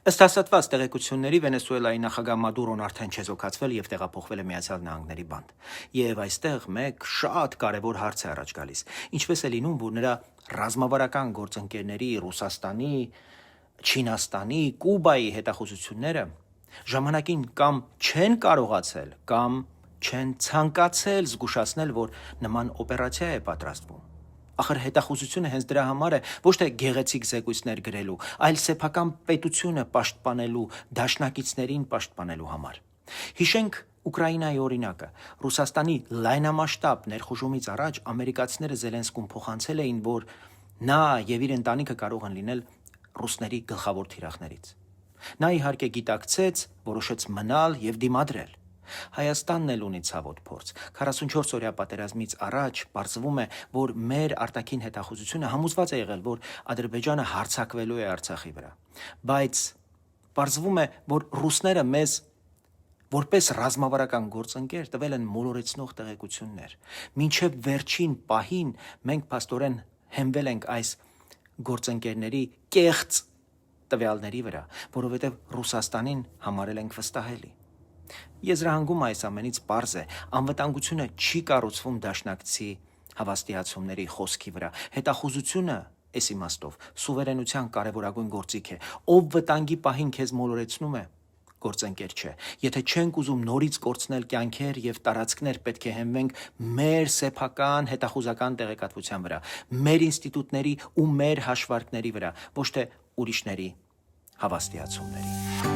Ըստ հաստատված տեղեկությունների Վենեսուելայի նախագահ Մադուրոն արդեն չեզոքացվել եւ տեղափոխվել է Միացյալ Նահանգների բանտ։ Եվ այստեղ մեկ շատ կարևոր հարց է առաջ գալիս. ինչպես է լինում, որ նրա ռազմավարական գործընկերների Ռուսաստանի, Չինաստանի, Կուբայի հետախուզությունները ժամանակին կամ չեն կարողացել, կամ չեն ցանկացել զգուշացնել, որ նման օպերացիա է պատրաստվում։ Ախր հետախուզությունը հենց դրա համար է, ոչ թե գեղեցիկ զեկույցներ գրելու, այլ սեփական պետությունը պաշտպանելու, դաշնակիցներին պաշտպանելու համար։ Հիշենք Ուկրաինայի օրինակը։ Ռուսաստանի լայնամասշտաբ ներխուժումից առաջ ամերիկացիները Զելենսկուն փոխանցել էին, որ նա եւ իր ընտանիքը կարող են լինել ռուսների գլխավոր թիրախներից։ Նա իհարկե գիտակցեց, որոշեց մնալ եւ դիմադրել։ Հայաստանն էլ ունի ցավոտ փորձ։ 44-օրյա պատերազմից առաջ պարզվում է, որ մեր արտաքին հետախուզությունը համոզված է եղել, որ Ադրբեջանը հարձակվելու է Արցախի վրա։ Բայց պարզվում է, որ ռուսները մեզ որպես ռազմավարական գործընկեր տվել են մոլորեցնող տեղեկություններ։ Մինչև վերջին պահին մենք փաստորեն հենվել ենք այս գործընկերների կեղծ տվյալների վրա, որովհետև Ռուսաստանին համարել ենք վստահելի։ Եզրահանգումը այս ամենից պարզ է, անվտանգությունը չի կառուցվում դաշնակցի հավաստիացումների խոսքի վրա։ Հետախուզությունը այս իմաստով սուվերենության կարևորագույն գործիք է։ Ով վտանգի պահին քեզ մոլորեցնում է, գործընկեր չէ։ Եթե չենք ուզում նորից կորցնել կյանքեր եւ տարածքներ, պետք է հենվենք մեր սեփական հետախուզական տեղեկատվության վրա, մեր ինստիտուտների ու մեր հաշվարկների վրա, ոչ թե ուրիշների հավաստիացումների։